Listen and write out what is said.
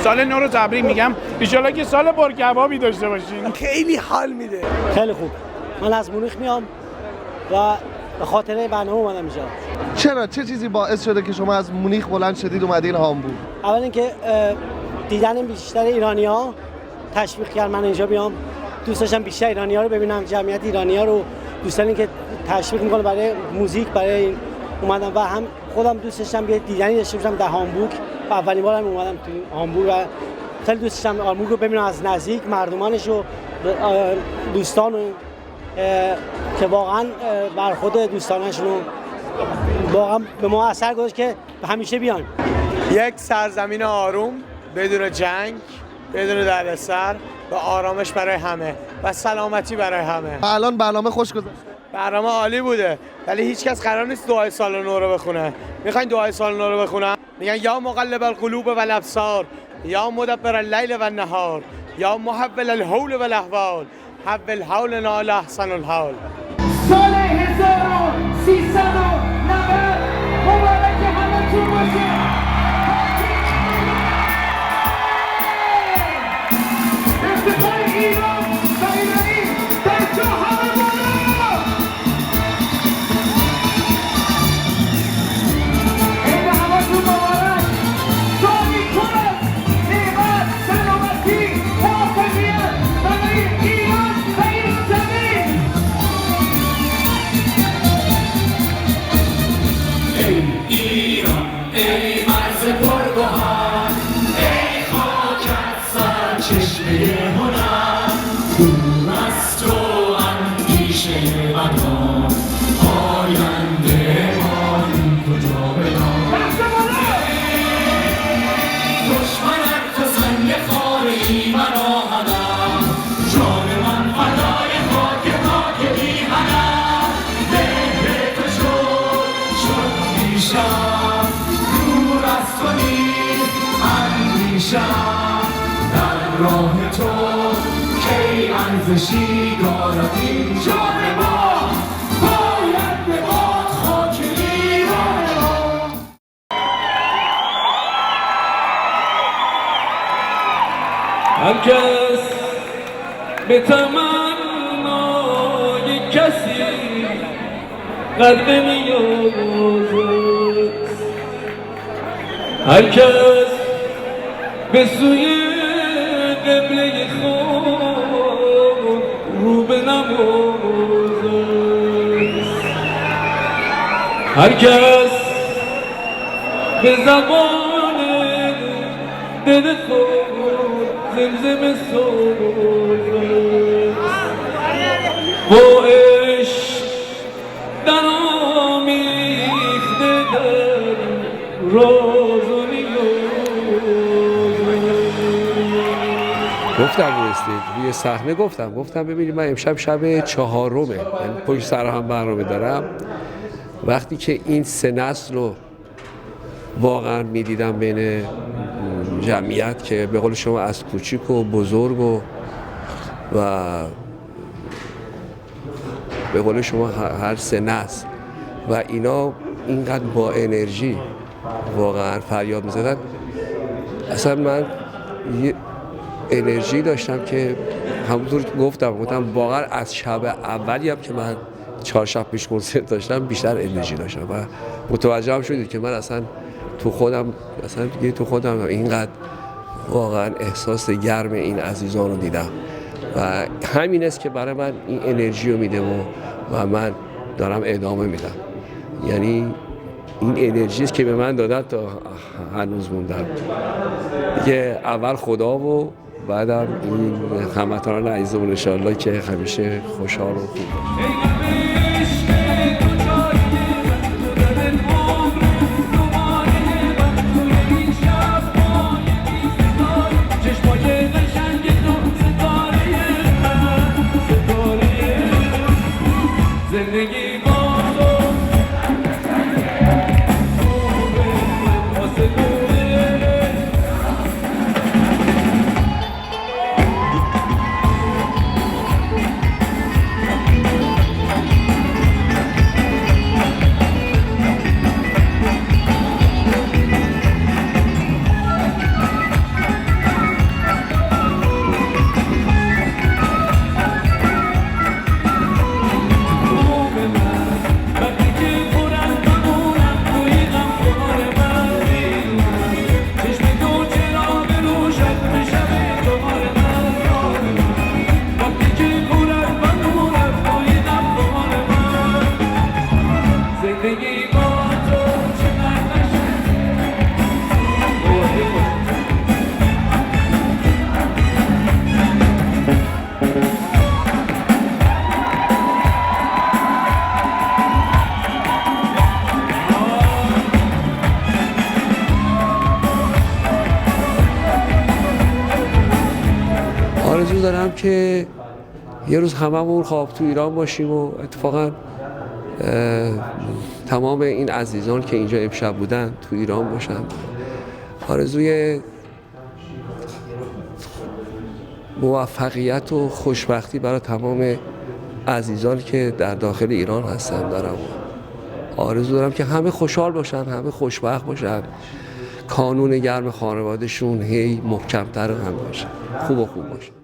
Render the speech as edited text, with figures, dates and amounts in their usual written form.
سال نو رو تبریک میگم. ان شاءالله که سال پرکبابی داشته باشین. خیلی حال میده. خیلی خوب. من از مونیخ میام و به خاطر برنامه اومدم اینجا. چرا چه چیزی باعث شده که شما از مونیخ بلند شدید اومدین هامبورگ؟ اول اینکه دیدن بیشتر ایرانی‌ها تشویق کرد من اینجا بیام. دوست داشتم بیشتر ایرانی‌ها رو ببینم، جمعیت ایرانی‌ها رو دوستانی که تشویق میکنه برای موزیک، برای اومدم و هم خودم دوست داشتم یه دیدنی داشته باشم در هامبورگ و اولین بارم اومدم تو هامبورگ و خیلی دوست داشتم هامبورگ رو ببینم از نزدیک، مردمانش و دوستان که واقعا برخورد دوستانشون واقعا به ما اثر گذاشت که همیشه بیان. یک سرزمین آروم بدون جنگ، بدون دردسر و آرامش برای همه و سلامتی برای همه. الان برنامه خوش گذشته. برنامه عالی بوده ولی هیچ کس قرار نیست دعای سال نو رو بخونه. میخواین دعای سال نو رو بخونم؟ میگن یا مقلب القلوب و الابصار یا مدبر اللیل و النهار یا محول الحول و الاحوال حول حولنا الی احسن الحال. سال 1390 مبارک همتون باشه. افتخار ایران و ایرانی در جهان بالا. این همتون مبارک. سالی پر از نعمت، سلامتی، موفقیت برای ایران و ایران زمین. ای ایران، ای مرز پرگوهر، ای خاکت سرچشمه هنر، دور از تو اندیشه بدان، آینده مانی کجا بدان. دشمنت تو سنگ خاره مرا هدر، جان من فدای خاک میهنر. مهر تو شد پیشم، دور از تو نیست اندیشم. در راه تو کی ارزشی دارد این جان ما، باید به باد خاک ایران ما. هرکس به تمنای کسی قلب می‌یابد، هرکس به سوی قبله خود رو بنمازد، هرکس به زبان دل خود زمزمه سازد، با عشق در آمیخته در راز و گفتم روی صحنه گفتم ببینید من امشب شب 4مه، یعنی پشت سر هم برنامه دارم. وقتی که این سه نسل رو واقعا میدیدم بین جمعیت که به قول شما از کوچیک و بزرگ و به قول شما هر سه نسل و اینا اینقدر با انرژی واقعا فریاد می‌زدن، اصلا من یه انرژی داشتم که همونطور که گفتم واقعا از شب اولی هم که من 4 شب پیش کنسرت داشتم بیشتر انرژی داشتم و متوجه هم شدید که من اصلا تو خودم اینقدر واقعا احساس گرم این عزیزان رو دیدم و همین است که برای من این انرژی رو میده و من دارم ادامه میدم. یعنی این انرژی است که به من دادن تا هنوز موندم دیگه. اول خدا و بعدم این هموطنان عزیزمون انشاءالله که همیشه خوشحال و خوب باشه. آرزو دارم که یه روز هممون خواب تو ایران باشیم و اتفاقا تمام این عزیزان که اینجا امشب بودن تو ایران باشن. آرزوی موفقیت و خوشبختی برای تمام عزیزان که در داخل ایران هستن دارم. آرزو دارم که همه خوشحال باشن، همه خوشبخت باشن، کانون گرم خانوادهشون هی محکمتر هم باشه، خوب باشه.